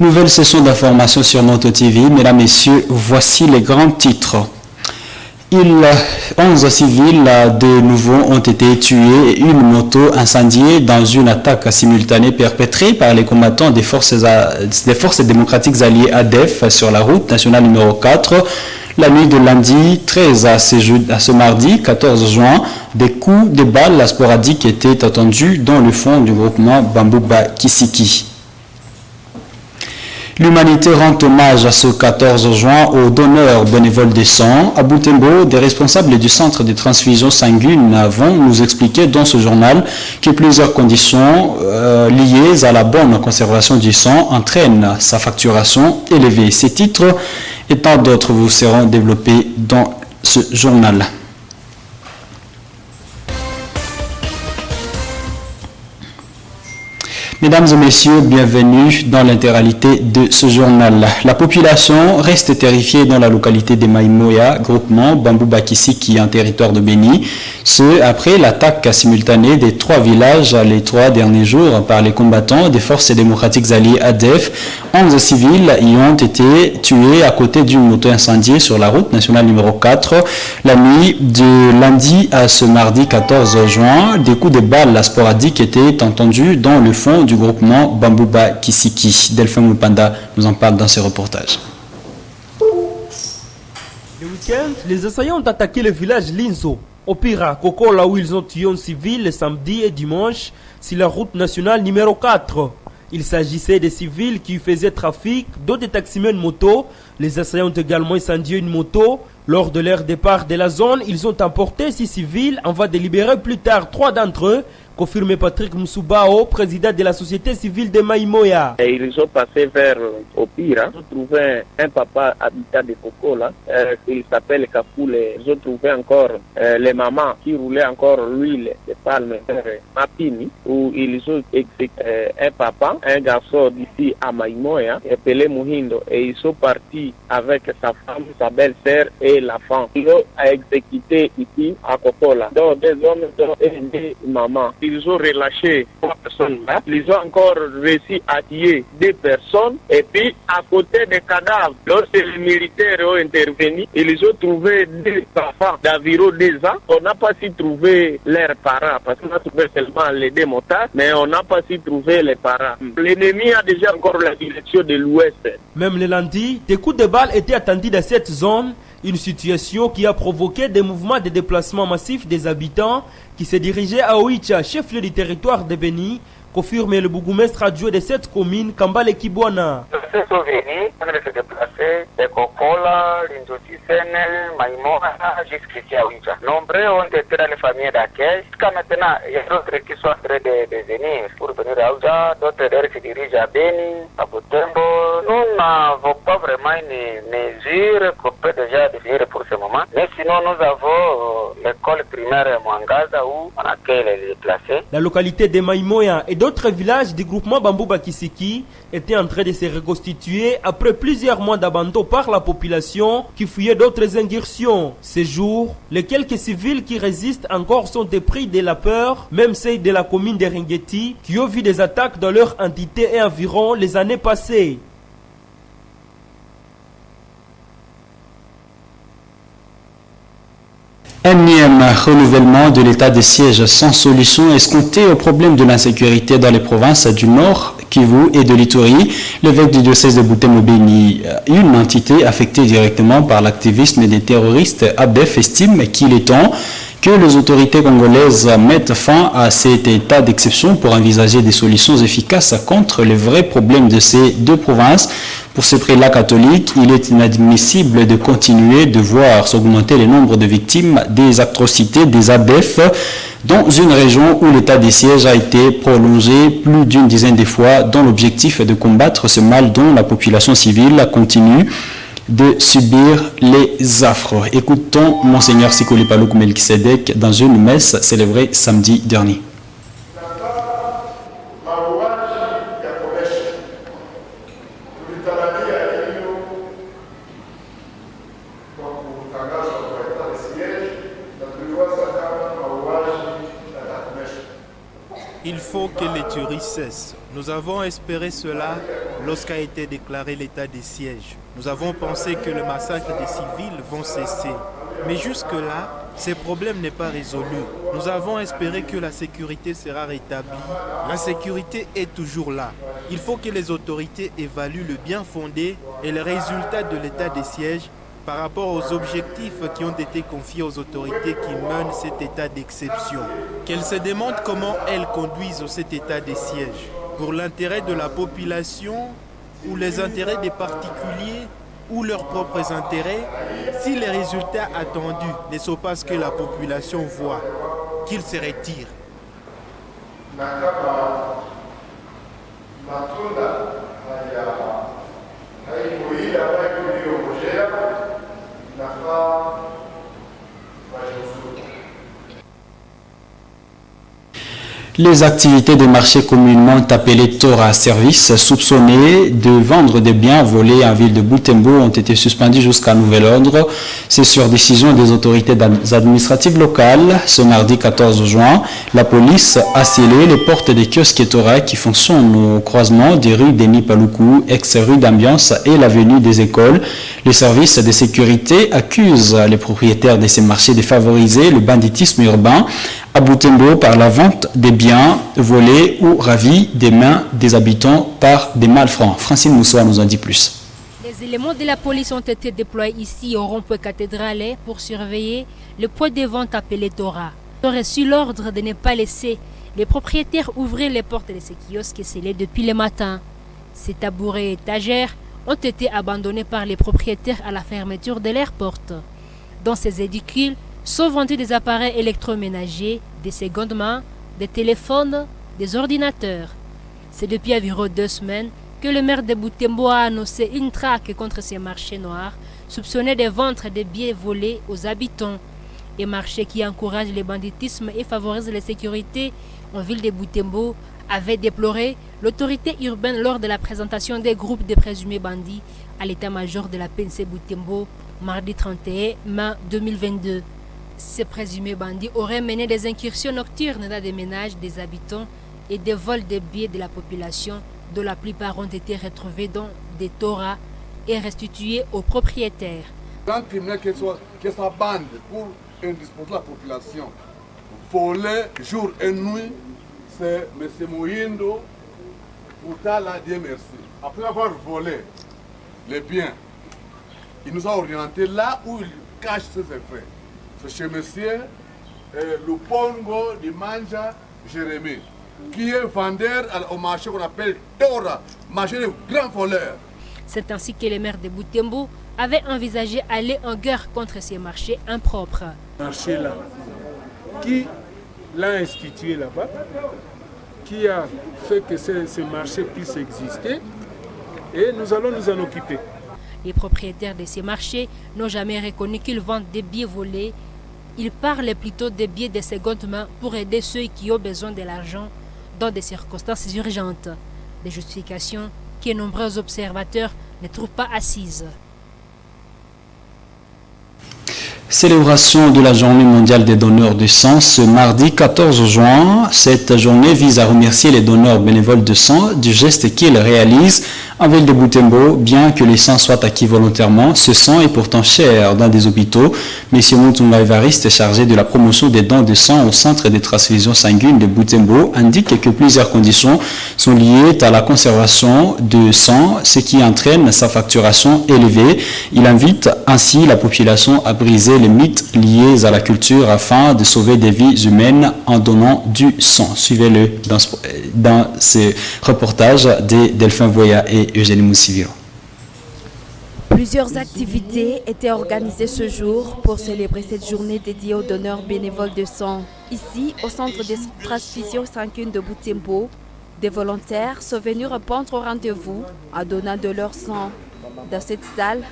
Nouvelle session d'information sur Moto TV. Mesdames, Messieurs, voici les grands titres. 11 civils de nouveau ont été tués et une moto incendiée dans une attaque simultanée perpétrée par les combattants des forces démocratiques alliées ADEF sur la route nationale numéro 4. La nuit de lundi 13 à ce mardi 14 juin, des coups de balles sporadiques étaient entendus dans le fond du groupement Bambouba Kisiki. L'humanité rend hommage à ce 14 juin aux donneurs bénévoles de sang. À Butembo, des responsables du centre de transfusion sanguine vont nous expliquer dans ce journal que plusieurs conditions liées à la bonne conservation du sang entraînent sa facturation élevée. Ces titres et tant d'autres vous seront développés dans ce journal. Mesdames et messieurs, bienvenue dans l'intégralité de ce journal. La population reste terrifiée dans la localité de Maïmoya, groupement Bambouba Kisiki en territoire de Béni, ce après l'attaque simultanée des 3 villages les 3 derniers jours par les combattants des forces démocratiques alliées ADEF. 11 civils y ont été tués à côté d'une moto incendiée sur la route nationale numéro 4. La nuit de lundi à ce mardi 14 juin, des coups de balles sporadiques étaient entendus dans le fond du groupement Bambouba Kisiki. Delphin Mupanda nous en parle dans ses reportages. Le week-end, les assaillants ont attaqué le village Linzo, au Pira, Koko, là où ils ont tué un civil le samedi et dimanche sur la route nationale numéro 4. Il s'agissait des civils qui faisaient trafic, d'autres taximens moto. Les assaillants ont également incendié une moto. Lors de leur départ de la zone, ils ont emporté 6 civils. On va délibérer plus tard 3 d'entre eux, confirmé Patrick Msoubao, président de la société civile de Maïmoya. Et ils sont passés vers Opira. Ils ont trouvé un papa habitant de Koko là, il s'appelle Kafoule. Ils ont trouvé encore les mamans qui roulaient encore l'huile de palme vers Mapini, où ils ont exécuté un papa, un garçon d'ici à Maïmoya, appelé Muhindo, et ils sont partis avec sa femme, sa belle-sœur et la femme. Ils ont exécuté ici à Koko là. Donc des hommes et des mamans. Ils ont relâché 3 personnes là. Ils ont encore réussi à tuer 2 personnes. Et puis, à côté des cadavres, lorsque les militaires ont intervenu, ils ont trouvé 2 enfants d'environ 2 ans. On n'a pas su trouver leurs parents, parce qu'on a trouvé seulement les 2 motards, mais on n'a pas su trouver les parents. L'ennemi a déjà encore la direction de l'ouest. Même le lundi, des coups de balles étaient attendus dans cette zone. Une situation qui a provoqué des mouvements de déplacement massifs des habitants qui se dirigeaient à Oicha, chef-lieu du territoire de Béni, confirme le bourgmestre adjoint de cette commune, Kambale Kibwana. Ces souvenirs, on se déplacer de Kokola, Lindoti-Senel, Maïmoya, jusqu'ici à Oicha. Nombreux ont été dans les familles d'accueil. Jusqu'à maintenant, il y a d'autres qui sont en train de venir pour venir à Oicha, d'autres d'ailleurs qui dirigent à Béni, à Butembo. Nous n'avons pas vraiment une mesure qu'on peut déjà définir pour ce moment. Mais sinon, nous avons l'école primaire Mwangaza où on accueille les déplacés. La localité de Maïmoya et d'autres villages du groupement Bambouba Kisiki étaient en train de se reconstituer après plusieurs mois d'abandon par la population qui fuyait d'autres incursions. Ces jours, les quelques civils qui résistent encore sont épris de la peur, même celles de la commune de Ringeti qui ont vu des attaques dans leur entité et environ les années passées. Énième renouvellement de l'état de siège sans solution escompté au problème de l'insécurité dans les provinces du Nord, Kivu et de l'Ituri. L'évêque du diocèse de Butembo-Béni, une entité affectée directement par l'activisme des terroristes ADEF, estime qu'il est temps que les autorités congolaises mettent fin à cet état d'exception pour envisager des solutions efficaces contre les vrais problèmes de ces 2 provinces. Pour ce prélat catholique, il est inadmissible de continuer de voir s'augmenter le nombre de victimes des atrocités des ADF dans une région où l'état de siège a été prolongé plus d'une dizaine de fois dans l'objectif de combattre ce mal dont la population civile continue de subir les affres. Écoutons Monseigneur Sikoli Paluku Melkisedek dans une messe célébrée samedi dernier. Il faut que les tueries cessent. Nous avons espéré cela lorsqu'a été déclaré l'état de siège. Nous avons pensé que le massacre des civils vont cesser. Mais jusque-là, ce problème n'est pas résolu. Nous avons espéré que la sécurité sera rétablie. La sécurité est toujours là. Il faut que les autorités évaluent le bien fondé et les résultats de l'état de siège par rapport aux objectifs qui ont été confiés aux autorités qui mènent cet état d'exception. Qu'elles se demandent comment elles conduisent cet état de siège. Pour l'intérêt de la population ou les intérêts des particuliers ou leurs propres intérêts, si les résultats attendus ne sont pas ce que la population voit, qu'ils se retirent. Les activités des marchés communément appelés Torah Service, soupçonnés de vendre des biens volés en ville de Butembo, ont été suspendus jusqu'à nouvel ordre. C'est sur décision des autorités administratives locales. Ce mardi 14 juin, la police a scellé les portes des kiosques Torah qui fonctionnent au croisement des rues Denis Paluku, ex-rue d'Ambiance et l'avenue des Écoles. Les services de sécurité accusent les propriétaires de ces marchés de favoriser le banditisme urbain à Butembo par la vente des biens volés ou ravis des mains des habitants par des malfrats. Francine Moussoua nous en dit plus. Les éléments de la police ont été déployés ici au rond-point cathédrale pour surveiller le point de vente appelé Torah. Ils ont reçu l'ordre de ne pas laisser les propriétaires ouvrir les portes de ces kiosques scellés depuis le matin. Ces tabourets et étagères ont été abandonnés par les propriétaires à la fermeture de leurs portes. Dans ces édicules sont vendus des appareils électroménagers, des secondes mains, des téléphones, des ordinateurs. C'est depuis environ 2 semaines que le maire de Butembo a annoncé une traque contre ces marchés noirs, soupçonnés de vendre des biens volés aux habitants. Un marché qui encourage le banditisme et favorise la sécurité en ville de Butembo avait déploré l'autorité urbaine lors de la présentation des groupes de présumés bandits à l'état-major de la PNC Butembo, mardi 31 mai 2022. Ces présumés bandits auraient mené des incursions nocturnes dans des ménages des habitants et des vols de biens de la population, dont la plupart ont été retrouvés dans des Torahs et restitués aux propriétaires. Un criminel qui soit bande pour indisposer la population, voler jour et nuit, c'est M. Mohindo Boutala, Dieu merci. Après avoir volé les biens, il nous a orientés là où il cache ses effets. C'est chez monsieur Lupongo de Manja Jérémy, qui est vendeur au marché qu'on appelle Torah, marché de grands voleurs. C'est ainsi que le maire de Butembo avait envisagé aller en guerre contre ces marchés impropres. Marché là, qui l'a institué là-bas, qui a fait que ce marché puisse exister, et nous allons nous en occuper. Les propriétaires de ces marchés n'ont jamais reconnu qu'ils vendent des biens volés. Ils parlent plutôt des biens de seconde main pour aider ceux qui ont besoin de l'argent dans des circonstances urgentes. Des justifications que nombreux observateurs ne trouvent pas assises. Célébration de la journée mondiale des donneurs de sang ce mardi 14 juin. Cette journée vise à remercier les donneurs bénévoles de sang du geste qu'ils réalisent en ville de Butembo. Bien que les sang soient acquis volontairement, ce sang est pourtant cher dans des hôpitaux. M. Moutounga Evariste, chargé de la promotion des dons de sang au centre des transfusions sanguines de Butembo, indique que plusieurs conditions sont liées à la conservation de sang, ce qui entraîne sa facturation élevée. Il invite ainsi la population à briser les mythes liés à la culture afin de sauver des vies humaines en donnant du sang. Suivez-le dans ce reportage de Delphin Voya et Eugénie Moussiviro. Plusieurs activités étaient organisées ce jour pour célébrer cette journée dédiée aux donneurs bénévoles de sang. Ici, au centre des transfusions sanguines de Butembo, des volontaires sont venus répondre au rendez-vous en donnant de leur sang. Dans cette salle,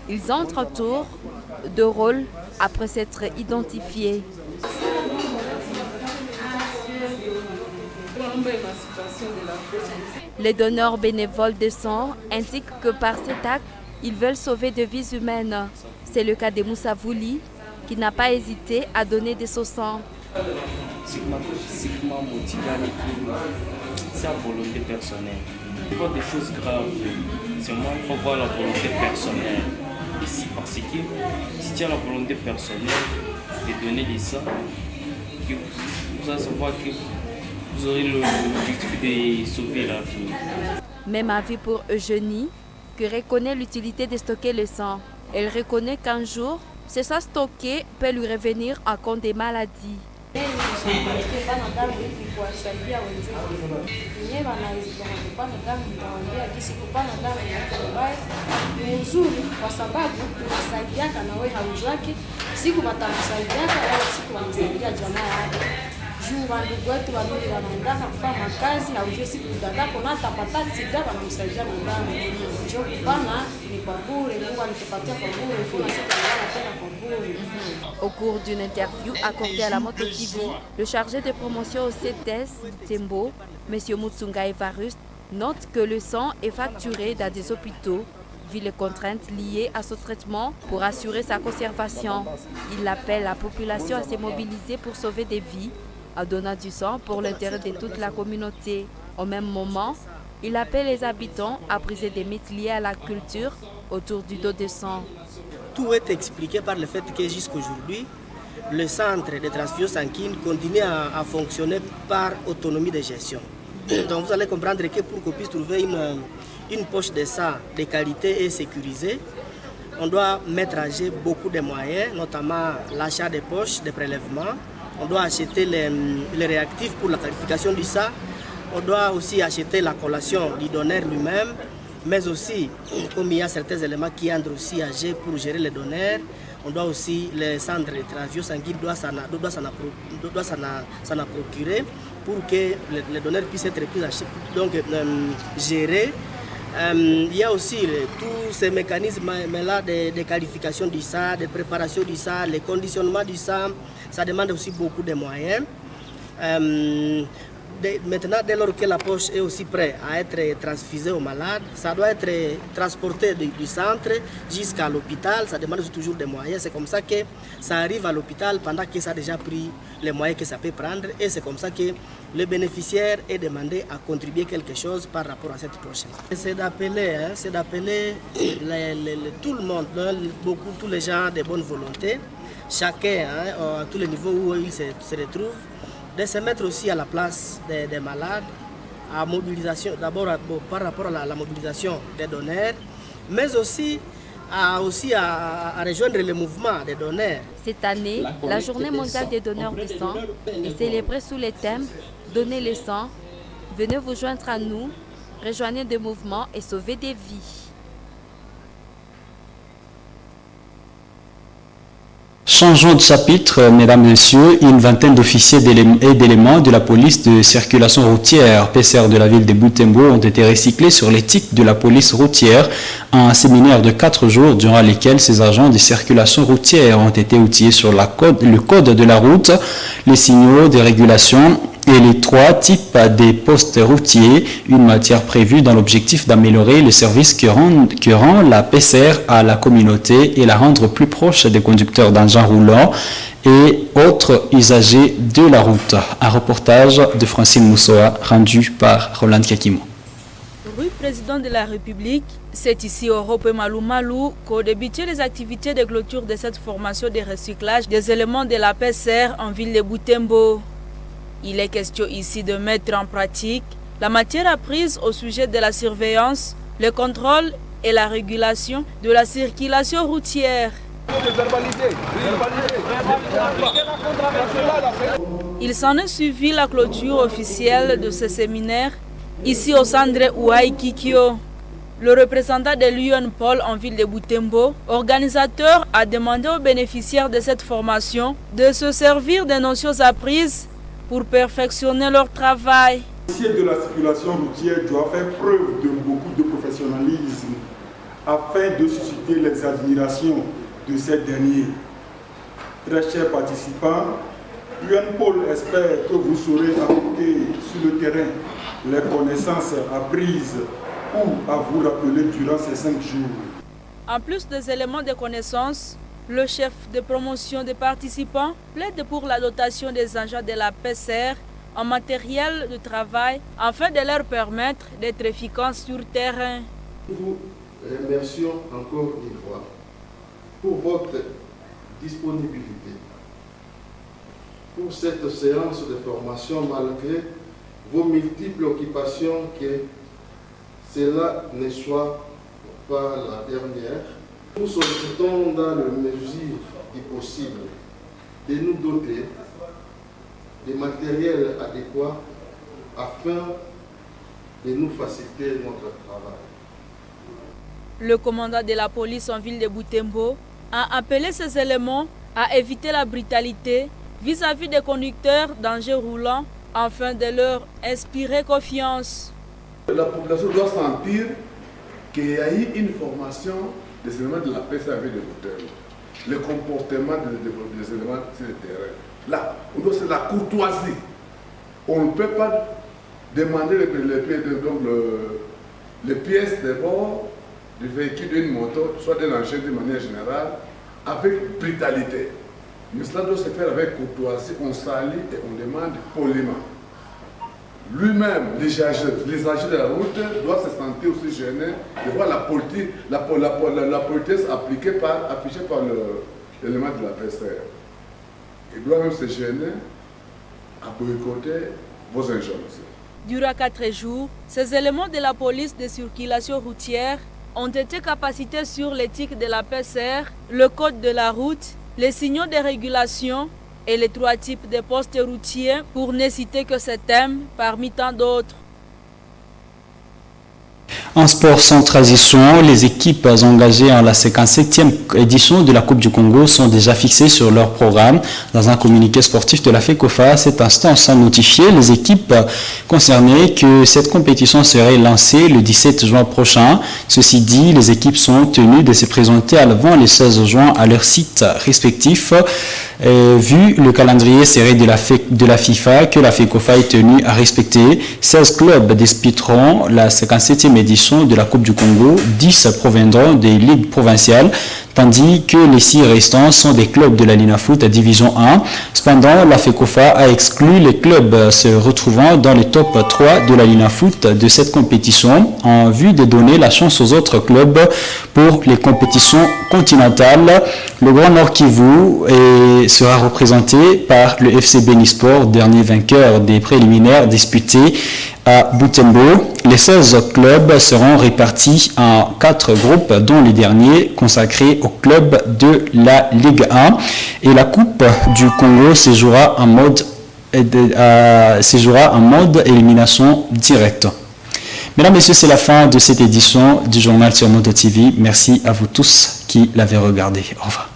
ils entrent au tour de rôle après s'être identifiés. Les donneurs bénévoles de sang indiquent que par cet acte, ils veulent sauver des vies humaines. C'est le cas de Moussa Vouli, qui n'a pas hésité à donner de son sang. C'est une volonté personnelle. Pas des choses graves. C'est moi, il faut voir la volonté personnelle. Ici, parce que si tu as la volonté personnelle de donner des sang, vous allez savoir que vous aurez l'objectif de sauver la vie. Même avis pour Eugénie, qui reconnaît l'utilité de stocker le sang. Elle reconnaît qu'un jour, ce sang stocké peut lui revenir à cause des maladies. Au cours d'une interview accordée à la Moto TV, le chargé de promotion au CETES Tembo, M. Mutsunga Evarus, note que le sang est facturé dans des hôpitaux vu les contraintes liées à ce traitement pour assurer sa conservation. Il appelle la population à se mobiliser pour sauver des vies en donnant du sang pour l'intérêt de toute la communauté. Au même moment, il appelle les habitants à briser des mythes liés à la culture autour du don de sang. Tout est expliqué par le fait que jusqu'aujourd'hui, le centre de transfusion sanguine continue à fonctionner par autonomie de gestion. Donc vous allez comprendre que pour qu'on puisse trouver une poche de sang de qualité et sécurisée, on doit mettre à jeu beaucoup de moyens, notamment l'achat des poches de prélèvement. On doit acheter les réactifs pour la qualification du sang. On doit aussi acheter la collation du donneur lui-même, mais aussi, comme il y a certains éléments qui entrent aussi à jeu pour gérer les donneurs, on doit aussi, les centres de transfusion sanguine doivent s'en procurer pour que les donneurs puissent être gérés. Il y a aussi tous ces mécanismes-là de qualification du sang, de préparation du sang, le conditionnement du sang. Ça demande aussi beaucoup de moyens. Maintenant, dès lors que la poche est aussi prête à être transfusée aux malades, ça doit être transporté du centre jusqu'à l'hôpital. Ça demande toujours des moyens. C'est comme ça que ça arrive à l'hôpital pendant que ça a déjà pris les moyens que ça peut prendre. Et c'est comme ça que le bénéficiaire est demandé à contribuer quelque chose par rapport à cette poche. C'est d'appeler tout le monde, tous les gens de bonne volonté, chacun à tous les niveaux où il se retrouve, de se mettre aussi à la place des malades, à mobilisation, d'abord par rapport à la mobilisation des donneurs, mais aussi à rejoindre le mouvement des donneurs. Cette année, la journée mondiale des donneurs de sang est célébrée sous le thème « Donnez le sang, venez vous joindre à nous, rejoignez des mouvements et sauvez des vies ». Changeons de chapitre, mesdames et messieurs. Une vingtaine d'officiers et d'éléments de la police de circulation routière, PCR de la ville de Butembo, ont été recyclés sur l'éthique de la police routière, un séminaire de 4 jours durant lequel ces agents de circulation routière ont été outillés sur le code de la route, les signaux de régulation et les 3 types des postes routiers, une matière prévue dans l'objectif d'améliorer le service que rend la PCR à la communauté et la rendre plus proche des conducteurs d'engins roulants et autres usagers de la route. Un reportage de Francine Moussoa rendu par Roland Kakimo. Rue Président de la République, c'est ici au Rope Malou Malou qu'ont débuté les activités de clôture de cette formation de recyclage des éléments de la PCR en ville de Butembo. Il est question ici de mettre en pratique la matière apprise au sujet de la surveillance, le contrôle et la régulation de la circulation routière. Il s'en est suivi la clôture officielle de ce séminaire ici au centre Ouai Kikyo. Le représentant de l'Union Paul en ville de Butembo, organisateur, a demandé aux bénéficiaires de cette formation de se servir des notions apprises pour perfectionner leur travail. L'officier de la circulation routière doit faire preuve de beaucoup de professionnalisme afin de susciter les admirations de ces derniers. Très chers participants, l'UNPOL espère que vous saurez apporter sur le terrain les connaissances apprises ou à vous rappeler durant ces 5 jours. En plus des éléments de connaissance, le chef de promotion des participants plaide pour la dotation des agents de la PCR en matériel de travail afin de leur permettre d'être efficaces sur terrain. Nous vous remercions encore une fois pour votre disponibilité pour cette séance de formation malgré vos multiples occupations, que cela ne soit pas la dernière. Nous sollicitons dans la mesure du possible de nous doter des matériels adéquats afin de nous faciliter notre travail. Le commandant de la police en ville de Butembo a appelé ces éléments à éviter la brutalité vis-à-vis des conducteurs d'engins roulants afin de leur inspirer confiance. La population doit sentir qu'il y a eu une formation des éléments de la PSA avec des Butembo. Le comportement des éléments sur le terrain. Là, c'est la courtoisie. On ne peut pas demander les pièces de bord du véhicule d'une moto, soit d'un engin de manière générale, avec brutalité. Mais cela doit se faire avec courtoisie, on salue et on demande poliment. Lui-même, les agents de la route doivent se sentir aussi gênés de voir la politesse affichée par l'élément de la PCR. Il doit même se gêner à boycotter vos injonctions. Durant 4 jours, ces éléments de la police de circulation routière ont été capacités sur l'éthique de la PCR, le code de la route, les signaux de régulation et les 3 types de postes routiers, pour ne citer que ces thèmes parmi tant d'autres. En sport sans transition, les équipes engagées en la 57e édition de la Coupe du Congo sont déjà fixées sur leur programme. Dans un communiqué sportif de la FECOFA, à cet instant, sans notifier les équipes concernées que cette compétition serait lancée le 17 juin prochain. Ceci dit, les équipes sont tenues de se présenter avant le 16 juin à leur site respectif. Vu le calendrier serré de la FIFA que la FECOFA est tenue à respecter, 16 clubs disputeront la 57e édition de la Coupe du Congo, 10 proviendront des ligues provinciales, tandis que les 6 restants sont des clubs de la Linafoot à Division 1. Cependant, la FECOFA a exclu les clubs se retrouvant dans le top 3 de la Linafoot de cette compétition en vue de donner la chance aux autres clubs pour les compétitions continentales. Le Grand Nord Kivu sera représenté par le FC Benisport, dernier vainqueur des préliminaires disputés à Butembo. Les 16 clubs seront répartis en 4 groupes, dont les derniers consacrés aux clubs de la Ligue 1. Et la Coupe du Congo se jouera en mode élimination directe. Mesdames, Messieurs, c'est la fin de cette édition du journal sur Moto TV. Merci à vous tous qui l'avez regardé. Au revoir.